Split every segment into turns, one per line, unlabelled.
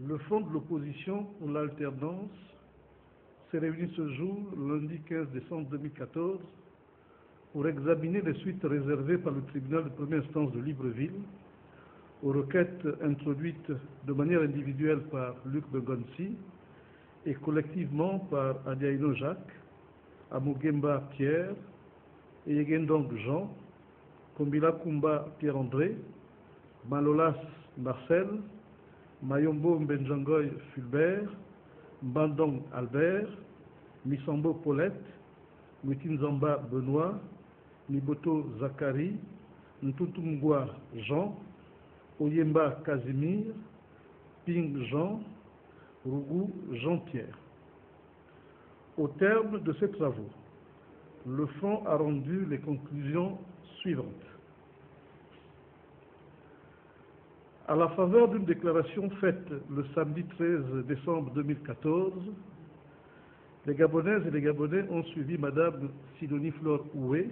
Le Front de l'opposition pour l'alternance s'est réuni ce jour, lundi 15 décembre 2014, pour examiner les suites réservées par le tribunal de première instance de Libreville aux requêtes introduites de manière individuelle par Luc Begonzi et collectivement par Adiaino Jacques, Amogemba Pierre, Eyegendong Jean, Kombila Kumba Pierre-André, Malolas Marcel, Mayombo Mbenjangoy Fulbert, Mbandong Albert, Misambo Paulette, Mwitinzamba Benoît, Niboto Zachary, Ntutumgwa Jean, Oyemba Casimir, Ping Jean, Rougou Jean-Pierre. Au terme de ces travaux, le Front a rendu les conclusions suivantes. À la faveur d'une déclaration faite le samedi 13 décembre 2014, les Gabonaises et les Gabonais ont suivi Madame Sidonie Flore Oué,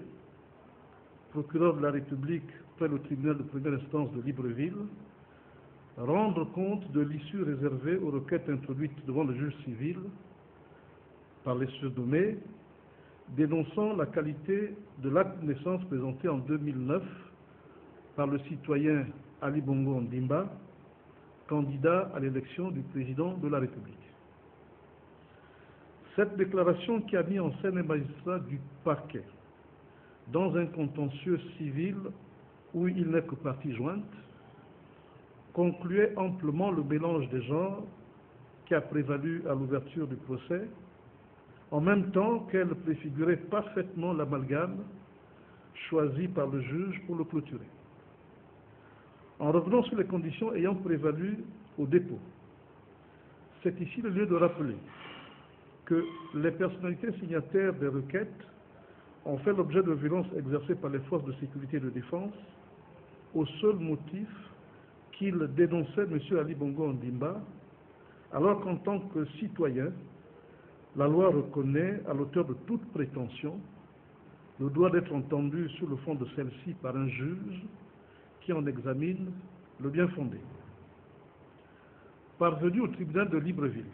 procureure de la République près le tribunal de première instance de Libreville, rendre compte de l'issue réservée aux requêtes introduites devant le juge civil par les surnommés, dénonçant la qualité de l'acte de naissance présenté en 2009 par le citoyen Ali Bongo Ondimba, candidat à l'élection du président de la République. Cette déclaration qui a mis en scène les magistrats du parquet dans un contentieux civil où il n'est que partie jointe, concluait amplement le mélange des genres qui a prévalu à l'ouverture du procès, en même temps qu'elle préfigurait parfaitement l'amalgame choisi par le juge pour le clôturer. En revenant sur les conditions ayant prévalu au dépôt, c'est ici le lieu de rappeler que les personnalités signataires des requêtes ont fait l'objet de violences exercées par les forces de sécurité et de défense au seul motif qu'ils dénonçaient M. Ali Bongo Ondimba, alors qu'en tant que citoyen, la loi reconnaît à l'auteur de toute prétention le droit d'être entendu sur le fond de celle-ci par un juge qui en examine le bien fondé. Parvenus au tribunal de Libreville,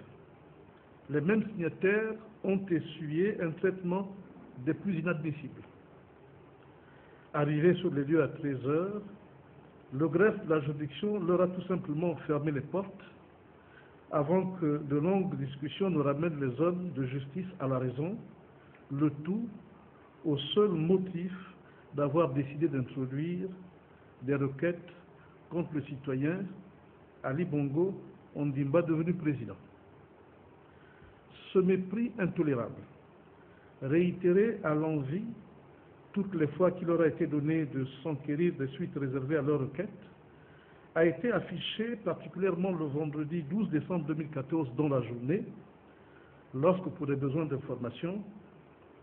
les mêmes signataires ont essuyé un traitement des plus inadmissibles. Arrivés sur les lieux à 13 heures, le greffe de la juridiction leur a tout simplement fermé les portes avant que de longues discussions ne ramènent les hommes de justice à la raison, le tout au seul motif d'avoir décidé d'introduire des requêtes contre le citoyen Ali Bongo Ondimba devenu président. Ce mépris intolérable, réitéré à l'envi toutes les fois qu'il leur a été donné de s'enquérir des suites réservées à leurs requêtes, a été affiché particulièrement le vendredi 12 décembre 2014 dans la journée, lorsque pour des besoins d'information,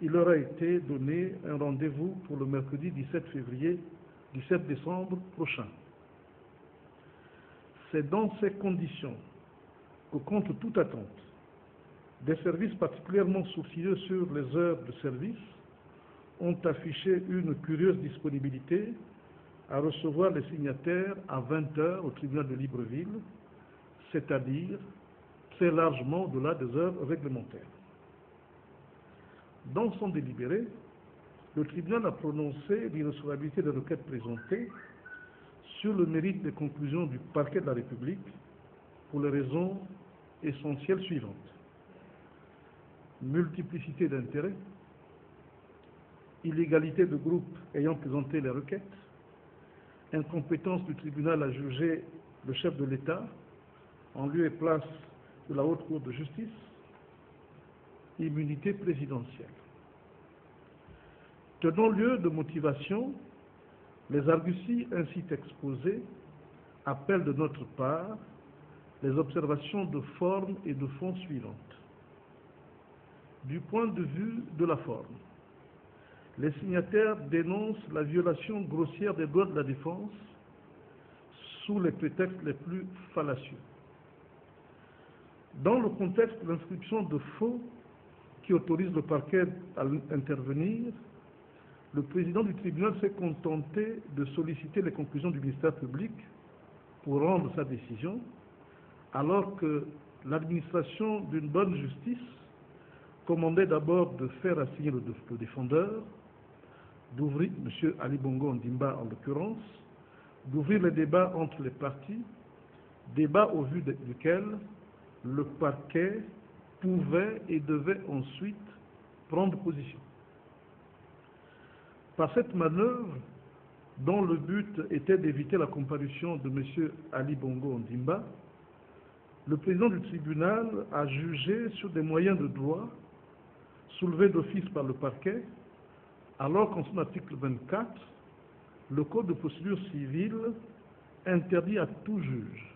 il leur a été donné un rendez-vous pour le mercredi 17 décembre prochain. C'est dans ces conditions que, contre toute attente, des services particulièrement sourcilleux sur les heures de service ont affiché une curieuse disponibilité à recevoir les signataires à 20 heures au tribunal de Libreville, c'est-à-dire très largement au-delà des heures réglementaires. Dans son délibéré, le tribunal a prononcé l'irrecevabilité des requêtes présentées sur le mérite des conclusions du parquet de la République pour les raisons essentielles suivantes. Multiplicité d'intérêts, illégalité de groupes ayant présenté les requêtes, incompétence du tribunal à juger le chef de l'État en lieu et place de la Haute Cour de justice, immunité présidentielle. Tenant lieu de motivation, les arguties ainsi exposées appellent de notre part les observations de forme et de fond suivantes. Du point de vue de la forme, les signataires dénoncent la violation grossière des droits de la défense sous les prétextes les plus fallacieux. Dans le contexte de l'inscription de faux qui autorise le parquet à intervenir, le président du tribunal s'est contenté de solliciter les conclusions du ministère public pour rendre sa décision, alors que l'administration d'une bonne justice commandait d'abord de faire assigner le défendeur, d'ouvrir, M. Ali Bongo Ondimba en l'occurrence, d'ouvrir les débats entre les parties, débat au vu duquel le parquet pouvait et devait ensuite prendre position. Par cette manœuvre, dont le but était d'éviter la comparution de M. Ali Bongo Ondimba, le président du tribunal a jugé sur des moyens de droit soulevés d'office par le parquet, alors qu'en son article 24, le Code de procédure civile interdit à tout juge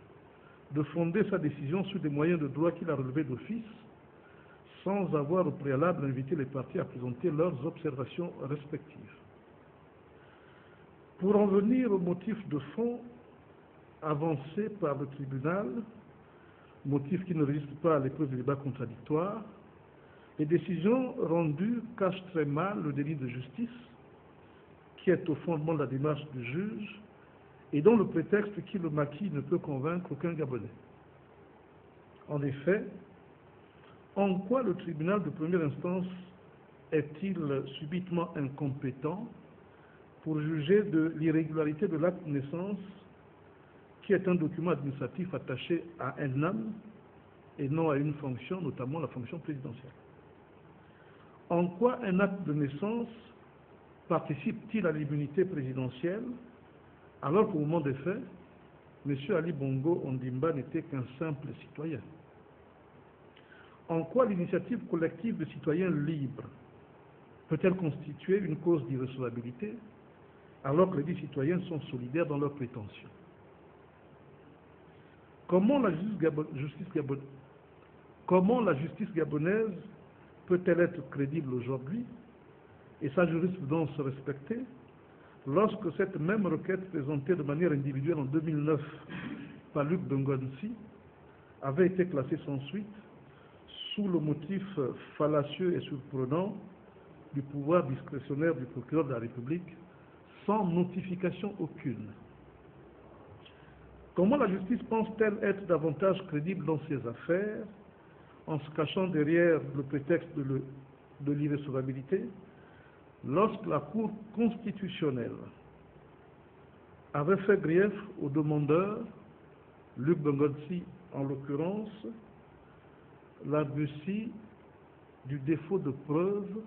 de fonder sa décision sur des moyens de droit qu'il a relevés d'office, sans avoir au préalable invité les parties à présenter leurs observations respectives. Pour en venir au motif de fond avancé par le tribunal, motif qui ne résiste pas à l'épreuve du débat contradictoire, les décisions rendues cachent très mal le délit de justice qui est au fondement de la démarche du juge et dont le prétexte qui le maquille ne peut convaincre aucun Gabonais. En effet, en quoi le tribunal de première instance est-il subitement incompétent pour juger de l'irrégularité de l'acte de naissance qui est un document administratif attaché à un homme et non à une fonction, notamment la fonction présidentielle? En quoi un acte de naissance participe-t-il à l'immunité présidentielle alors qu'au moment des faits, M. Ali Bongo Ondimba n'était qu'un simple citoyen? En quoi l'initiative collective de citoyens libres peut-elle constituer une cause d'irrecevabilité alors que les dix citoyens sont solidaires dans leurs prétentions? Comment la justice gabonaise peut-elle être crédible aujourd'hui et sa jurisprudence respectée lorsque cette même requête présentée de manière individuelle en 2009 par Luc Bengouansi avait été classée sans suite sous le motif fallacieux et surprenant du pouvoir discrétionnaire du procureur de la République sans notification aucune? Comment la justice pense-t-elle être davantage crédible dans ses affaires en se cachant derrière le prétexte de l'irrecevabilité lorsque la Cour constitutionnelle avait fait grief au demandeur, Luc Bengouansi en l'occurrence, l'argutie du défaut de preuve,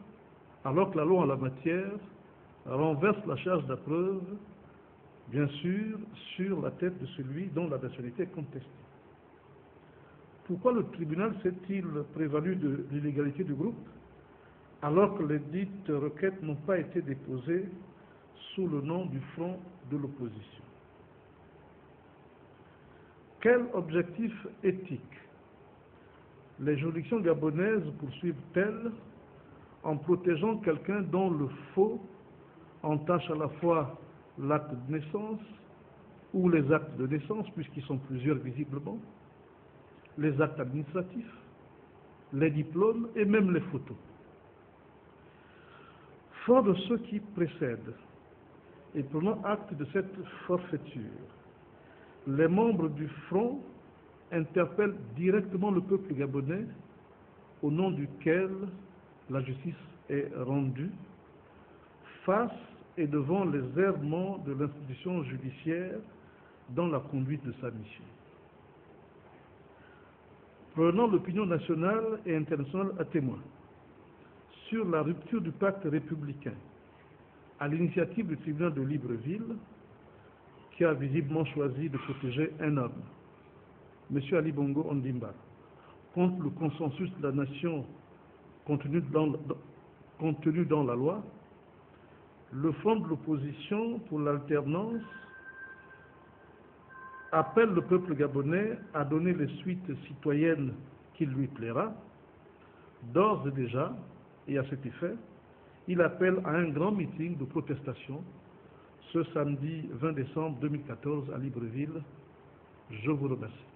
alors que la loi en la matière renverse la charge de la preuve, bien sûr, sur la tête de celui dont la nationalité est contestée? Pourquoi le tribunal s'est-il prévalu de l'illégalité du groupe alors que les dites requêtes n'ont pas été déposées sous le nom du front de l'opposition? Quel objectif éthique les juridictions gabonaises poursuivent-elles en protégeant quelqu'un dont le faux entache à la fois l'acte de naissance ou les actes de naissance, puisqu'ils sont plusieurs visiblement, les actes administratifs, les diplômes et même les photos? Fort de ceux qui précèdent et prenant acte de cette forfaiture, les membres du Front interpellent directement le peuple gabonais au nom duquel la justice est rendue face et devant les errements de l'institution judiciaire dans la conduite de sa mission. Prenant l'opinion nationale et internationale à témoin sur la rupture du pacte républicain à l'initiative du tribunal de Libreville, qui a visiblement choisi de protéger un homme, M. Ali Bongo Ondimba, contre le consensus de la nation contenu dans la loi, le Front de l'opposition pour l'alternance appelle le peuple gabonais à donner les suites citoyennes qu'il lui plaira. D'ores et déjà, et à cet effet, il appelle à un grand meeting de protestation ce samedi 20 décembre 2014 à Libreville. Je vous remercie.